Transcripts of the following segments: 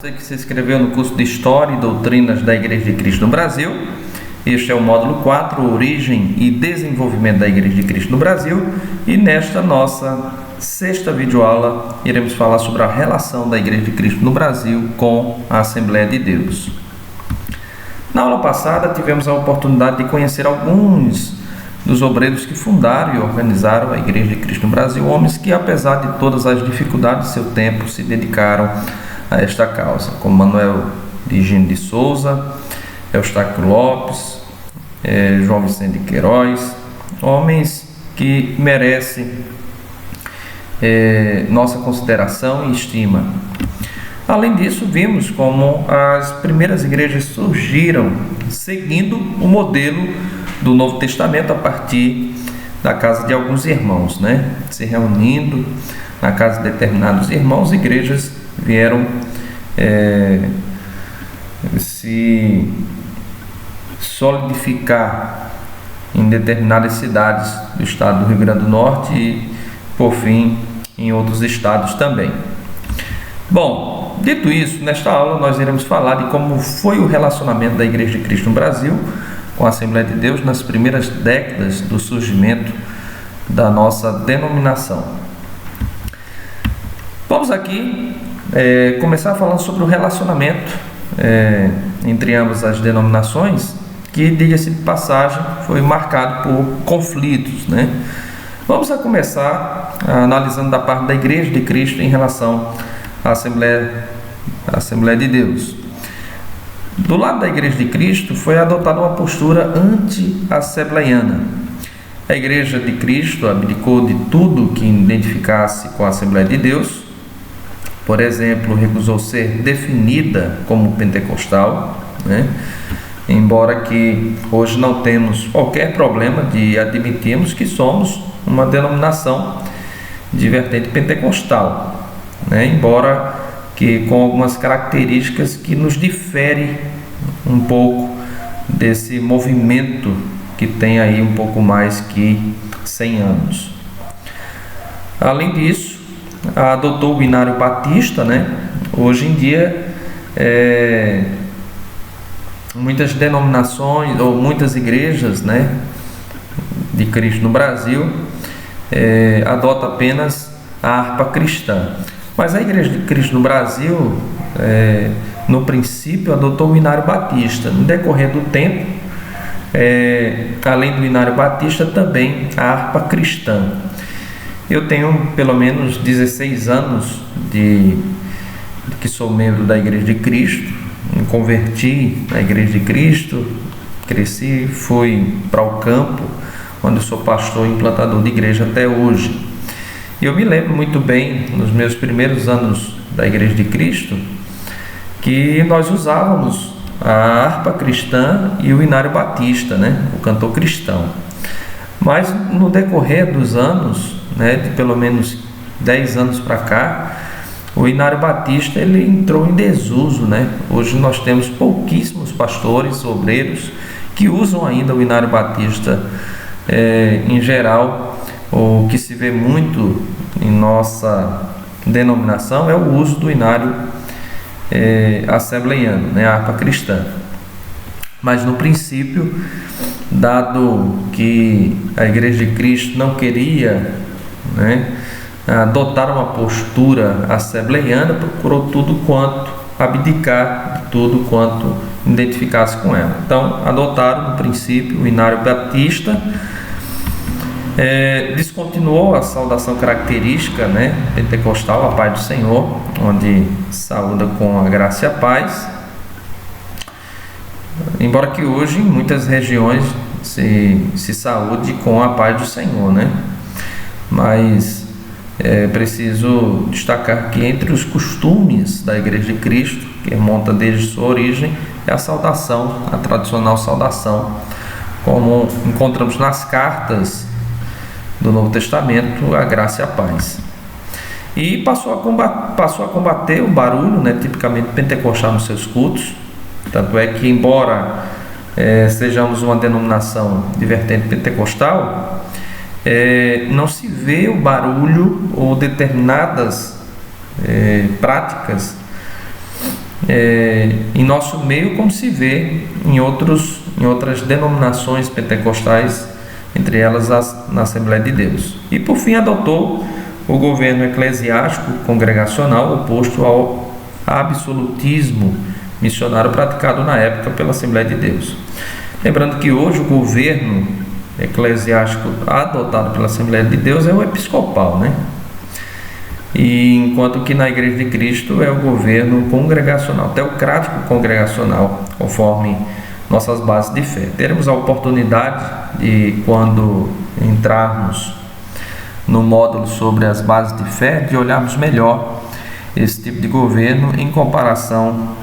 Você que se inscreveu no curso de História e Doutrinas da Igreja de Cristo no Brasil. Este é o módulo 4, Origem e Desenvolvimento da Igreja de Cristo no Brasil. E nesta nossa sexta videoaula, iremos falar sobre a relação da Igreja de Cristo no Brasil com a Assembleia de Deus. Na aula passada, tivemos a oportunidade de conhecer alguns dos obreiros que fundaram e organizaram a Igreja de Cristo no Brasil, homens que, apesar de todas as dificuldades do seu tempo, se dedicaram a esta causa, como Manuel Higino de Souza, Eustáquio Lopes, João Vicente de Queiroz, homens que merecem nossa consideração e estima. Além disso, vimos como as primeiras igrejas surgiram seguindo o modelo do Novo Testamento a partir da casa de alguns irmãos, se reunindo na casa de determinados irmãos, igrejas vieram se solidificar em determinadas cidades do estado do Rio Grande do Norte e, por fim, em outros estados também. Bom, dito isso, nesta aula nós iremos falar de como foi o relacionamento da Igreja de Cristo no Brasil com a Assembleia de Deus nas primeiras décadas do surgimento da nossa denominação. Vamos aqui começar falando sobre o relacionamento entre ambas as denominações, que, diga-se de passagem, foi marcado por conflitos, Vamos começar analisando da parte da Igreja de Cristo em relação à Assembleia de Deus. Do lado da Igreja de Cristo foi adotada uma postura anti-assembleiana. A Igreja de Cristo abdicou de tudo que identificasse com a Assembleia de Deus. Por exemplo, recusou ser definida como pentecostal, embora que hoje não temos qualquer problema de admitirmos que somos uma denominação de vertente pentecostal, embora que com algumas características que nos diferem um pouco desse movimento que tem aí um pouco mais que 100 anos. Além disso, adotou o binário batista, Hoje em dia, muitas denominações ou muitas igrejas, de Cristo no Brasil, adotam apenas a harpa cristã. Mas a Igreja de Cristo no Brasil, no princípio, adotou o binário batista. No decorrer do tempo, além do binário batista, também a harpa cristã. Eu tenho pelo menos 16 anos que sou membro da Igreja de Cristo, me converti na Igreja de Cristo, cresci, fui para o campo, onde eu sou pastor e implantador de igreja até hoje. E eu me lembro muito bem, nos meus primeiros anos da Igreja de Cristo, que nós usávamos a harpa cristã e o hinário batista, o cantor cristão. Mas no decorrer dos anos, de pelo menos 10 anos para cá, o hinário batista ele entrou em desuso, Hoje nós temos pouquíssimos pastores, obreiros, que usam ainda o hinário batista. Em geral, o que se vê muito em nossa denominação é o uso do hinário assembleiano, a harpa cristã. Mas no princípio, dado que a Igreja de Cristo não queria adotar uma postura assembleiana, procurou abdicar de tudo quanto identificasse com ela. Então, adotaram no princípio o hinário batista, descontinuou a saudação característica pentecostal, a paz do Senhor, onde saúda com a graça e a paz, embora que hoje em muitas regiões se saúde com a paz do Senhor, mas é preciso destacar que entre os costumes da Igreja de Cristo, que remonta desde sua origem, é a saudação, a tradicional saudação, como encontramos nas cartas do Novo Testamento, a graça e a paz. E passou a combater o barulho, tipicamente pentecostal nos seus cultos. Tanto é que, embora sejamos uma denominação de vertente pentecostal, não se vê o barulho ou determinadas práticas em nosso meio, como se vê em outras denominações pentecostais, entre elas na Assembleia de Deus. E por fim adotou o governo eclesiástico congregacional oposto ao absolutismo missionário praticado na época pela Assembleia de Deus. Lembrando que hoje o governo eclesiástico adotado pela Assembleia de Deus é o episcopal, né? E enquanto que na Igreja de Cristo é o governo congregacional, teocrático congregacional, conforme nossas bases de fé. Teremos a oportunidade de, quando entrarmos no módulo sobre as bases de fé, de olharmos melhor esse tipo de governo em comparação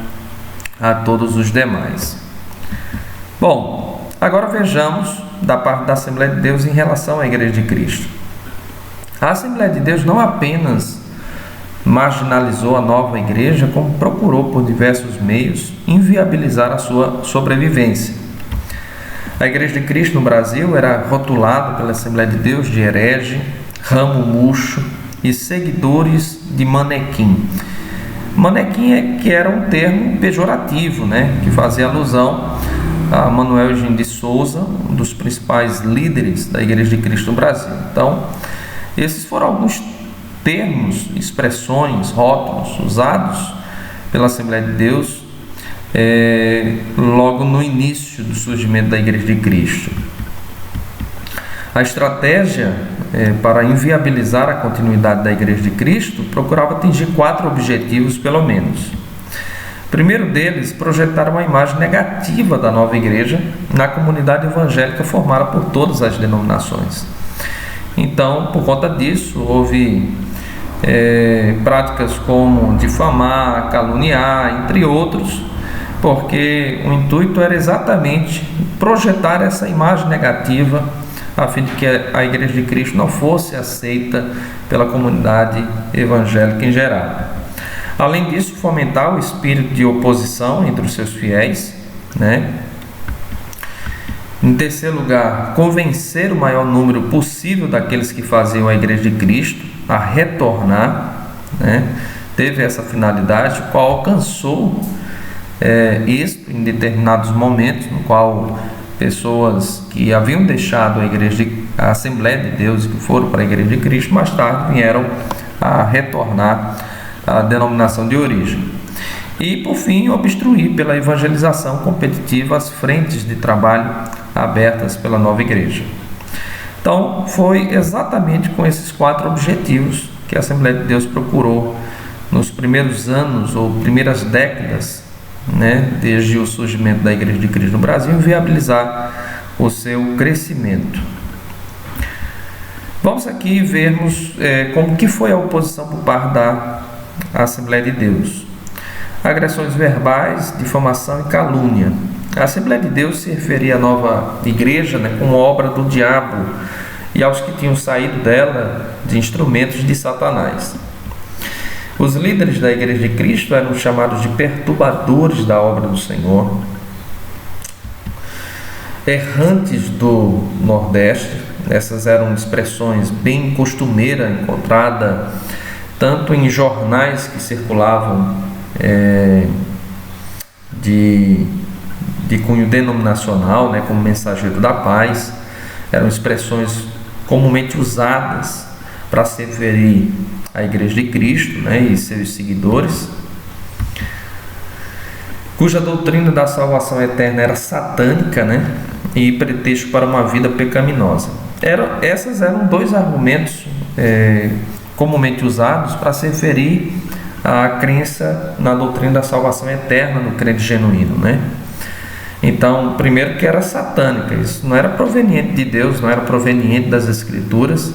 a todos os demais. Bom, agora vejamos da parte da Assembleia de Deus em relação à Igreja de Cristo. A Assembleia de Deus não apenas marginalizou a nova igreja, como procurou por diversos meios inviabilizar a sua sobrevivência. A Igreja de Cristo no Brasil era rotulada pela Assembleia de Deus de herege, ramo murcho e seguidores de manequim. Manequim que era um termo pejorativo, né, que fazia alusão a Manuel Eugênio de Souza, um dos principais líderes da Igreja de Cristo no Brasil. Então, esses foram alguns termos, expressões, rótulos usados pela Assembleia de Deus logo no início do surgimento da Igreja de Cristo. A estratégia para inviabilizar a continuidade da Igreja de Cristo procurava atingir 4 objetivos, pelo menos. O primeiro deles, projetar uma imagem negativa da nova igreja na comunidade evangélica formada por todas as denominações. Então, por conta disso, houve práticas como difamar, caluniar, entre outros, porque o intuito era exatamente projetar essa imagem negativa a fim de que a Igreja de Cristo não fosse aceita pela comunidade evangélica em geral. Além disso, fomentar o espírito de oposição entre os seus fiéis, né? Em terceiro lugar, convencer o maior número possível daqueles que faziam a Igreja de Cristo a retornar, né? Teve essa finalidade, o qual alcançou êxito em determinados momentos, no qual pessoas que haviam deixado a Assembleia de Deus e que foram para a Igreja de Cristo, mais tarde vieram a retornar à denominação de origem. E, por fim, obstruir pela evangelização competitiva as frentes de trabalho abertas pela nova igreja. Então, foi exatamente com esses 4 objetivos que a Assembleia de Deus procurou nos primeiros anos ou primeiras décadas, né, desde o surgimento da Igreja de Cristo no Brasil, viabilizar o seu crescimento. Vamos aqui vermos como que foi a oposição por parte da Assembleia de Deus. Agressões verbais, difamação e calúnia. A Assembleia de Deus se referia à nova igreja, né, como obra do diabo e aos que tinham saído dela de instrumentos de Satanás. Os líderes da Igreja de Cristo eram chamados de perturbadores da obra do Senhor, errantes do Nordeste. Essas eram expressões bem costumeiras, encontrada tanto em jornais que circulavam de cunho denominacional, né, como Mensageiro da Paz. Eram expressões comumente usadas para se referir à Igreja de Cristo, né, e seus seguidores, cuja doutrina da salvação eterna era satânica, né, e pretexto para uma vida pecaminosa. Esses eram 2 argumentos comumente usados para se referir à crença na doutrina da salvação eterna no crente genuíno, né? Então, primeiro que era satânica, isso não era proveniente de Deus, não era proveniente das Escrituras.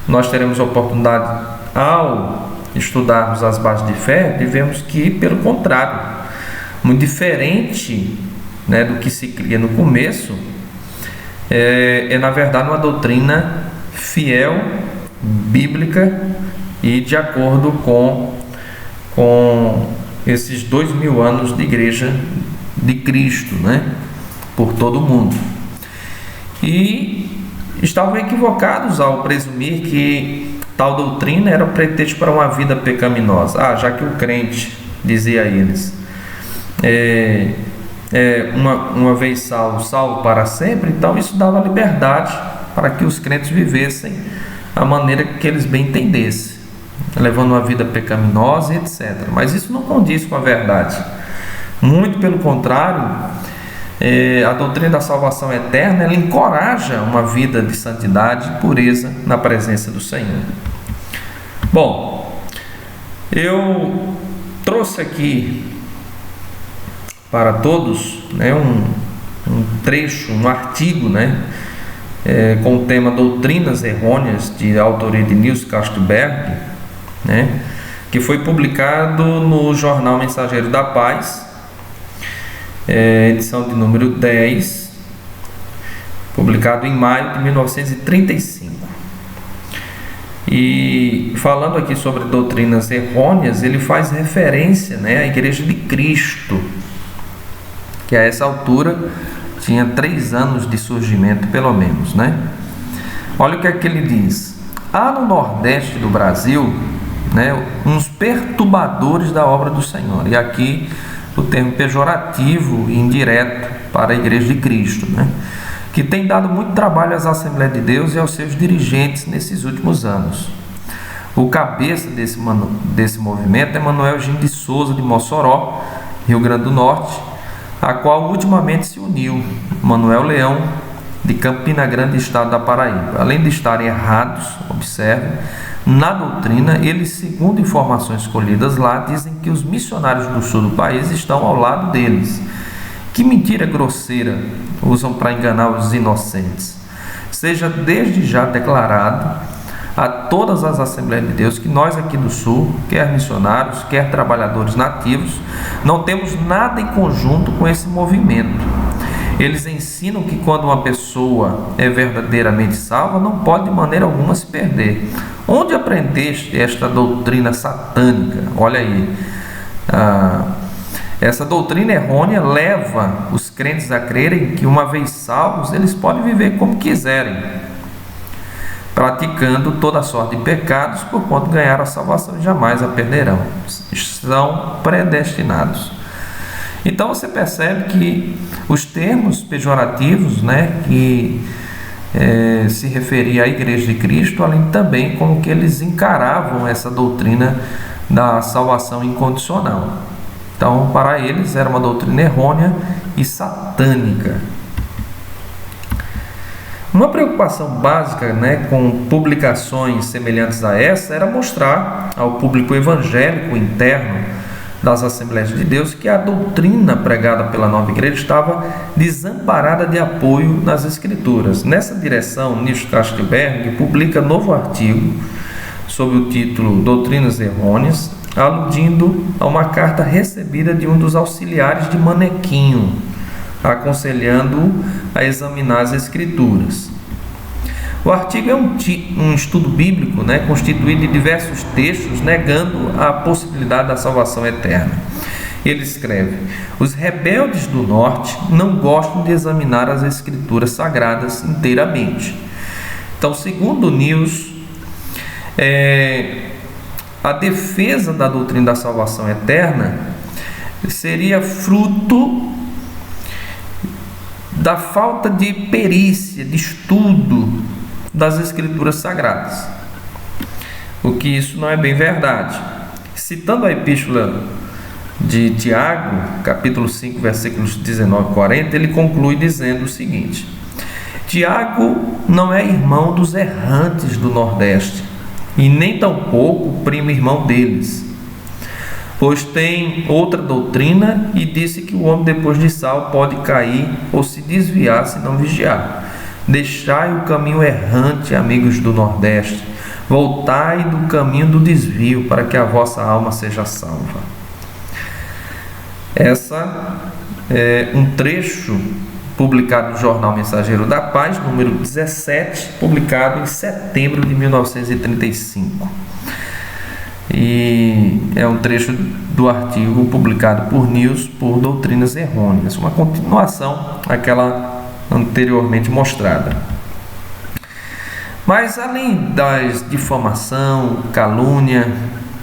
Nós teremos a oportunidade, ao estudarmos as bases de fé, de vermos que, pelo contrário, muito diferente, né, do que se cria no começo, na verdade uma doutrina fiel, bíblica e de acordo com esses 2000 anos de Igreja de Cristo, né, por todo o mundo. E estavam equivocados ao presumir que tal doutrina era o pretexto para uma vida pecaminosa. Já que o crente, dizia eles, uma vez salvo, salvo para sempre. Então isso dava liberdade para que os crentes vivessem a maneira que eles bem entendessem, levando uma vida pecaminosa, etc. Mas isso não condiz com a verdade. Muito pelo contrário, a doutrina da salvação eterna, ela encoraja uma vida de santidade e pureza na presença do Senhor. Bom, eu trouxe aqui para todos, né, um trecho, um artigo, né, com o tema Doutrinas Errôneas, de autoria de Niels Kastberg, né, que foi publicado no jornal Mensageiro da Paz, edição de número 10, publicado em maio de 1935. E falando aqui sobre doutrinas errôneas, ele faz referência, né, à Igreja de Cristo, que a essa altura tinha 3 anos de surgimento, pelo menos, né? Olha o que é que ele diz: há no Nordeste do Brasil, né, uns perturbadores da obra do Senhor. E aqui o termo pejorativo e indireto para a Igreja de Cristo, né, que tem dado muito trabalho às Assembleias de Deus e aos seus dirigentes nesses últimos anos. O cabeça desse movimento é Manuel Gino de Souza, de Mossoró, Rio Grande do Norte, a qual ultimamente se uniu Manuel Leão, de Campina Grande, estado da Paraíba. Além de estarem errados, observe, na doutrina, eles, segundo informações colhidas lá, dizem que os missionários do sul do país estão ao lado deles. Que mentira grosseira usam para enganar os inocentes. Seja desde já declarado a todas as Assembleias de Deus que nós aqui do Sul, quer missionários, quer trabalhadores nativos, não temos nada em conjunto com esse movimento. Eles ensinam que quando uma pessoa é verdadeiramente salva, não pode de maneira alguma se perder. Onde aprendeste esta doutrina satânica? Olha aí, essa doutrina errônea leva os crentes a crerem que, uma vez salvos, eles podem viver como quiserem, praticando toda sorte de pecados, por quanto ganharam a salvação e jamais a perderão. São predestinados. Então você percebe que os termos pejorativos, né, que se referia à Igreja de Cristo, além também como que eles encaravam essa doutrina da salvação incondicional. Então, para eles era uma doutrina errônea e satânica. Uma preocupação básica, né, com publicações semelhantes a essa era mostrar ao público evangélico interno das Assembleias de Deus que a doutrina pregada pela nova igreja estava desamparada de apoio nas Escrituras. Nessa direção, Niels Kastberg publica novo artigo sob o título Doutrinas Errôneas, aludindo a uma carta recebida de um dos auxiliares de Manequinho, aconselhando-o a examinar as Escrituras. O artigo é um estudo bíblico, né, constituído de diversos textos negando a possibilidade da salvação eterna. Ele escreve: os rebeldes do norte não gostam de examinar as Escrituras sagradas inteiramente. Então, segundo Niels, a defesa da doutrina da salvação eterna seria fruto da falta de perícia, de estudo das Escrituras Sagradas, o que isso não é bem verdade. Citando a epístola de Tiago, capítulo 5, versículos 19 e 40, ele conclui dizendo o seguinte: Tiago não é irmão dos errantes do Nordeste, e nem tampouco primo irmão deles, pois tem outra doutrina e disse que o homem depois de salvo pode cair ou se desviar se não vigiar. Deixai o caminho errante, amigos do Nordeste, voltai do caminho do desvio, para que a vossa alma seja salva. Essa é um trecho publicado no jornal Mensageiro da Paz, número 17, publicado em setembro de 1935. E é um trecho do artigo publicado por Niels por Doutrinas Errôneas, uma continuação àquela anteriormente mostrada. Mas além das difamação, calúnia,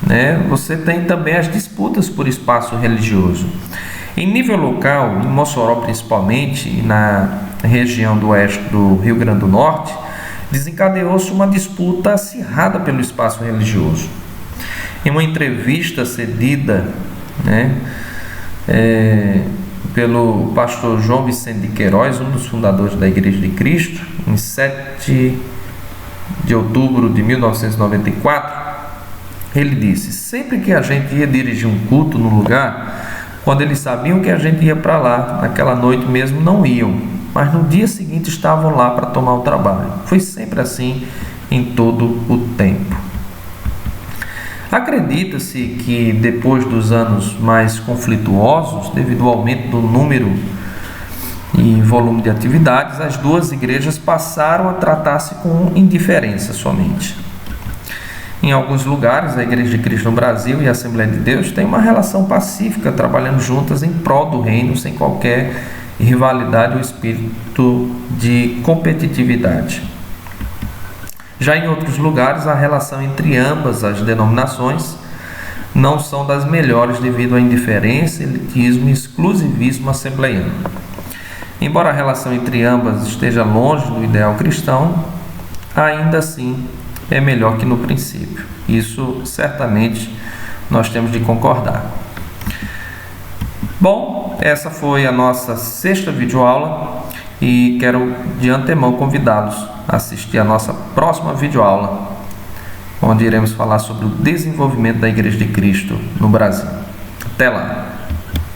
né, você tem também as disputas por espaço religioso. Em nível local, em Mossoró principalmente, e na região do oeste do Rio Grande do Norte, desencadeou-se uma disputa acirrada pelo espaço religioso. Em uma entrevista cedida, pelo pastor João Vicente de Queiroz, um dos fundadores da Igreja de Cristo, em 7 de outubro de 1994, ele disse: sempre que a gente ia dirigir um culto no lugar, quando eles sabiam que a gente ia para lá, naquela noite mesmo não iam, mas no dia seguinte estavam lá para tomar o trabalho. Foi sempre assim em todo o tempo. Acredita-se que depois dos anos mais conflituosos, devido ao aumento do número e volume de atividades, as duas igrejas passaram a tratar-se com indiferença somente. Em alguns lugares, a Igreja de Cristo no Brasil e a Assembleia de Deus têm uma relação pacífica, trabalhando juntas em prol do reino, sem qualquer rivalidade ou espírito de competitividade. Já em outros lugares, a relação entre ambas as denominações não são das melhores devido à indiferença, elitismo e exclusivismo assembleiano. Embora a relação entre ambas esteja longe do ideal cristão, ainda assim é melhor que no princípio. Isso certamente nós temos de concordar. Bom, essa foi a nossa 6ª videoaula e quero de antemão convidá-los a assistir a nossa próxima videoaula, onde iremos falar sobre o desenvolvimento da Igreja de Cristo no Brasil. Até lá!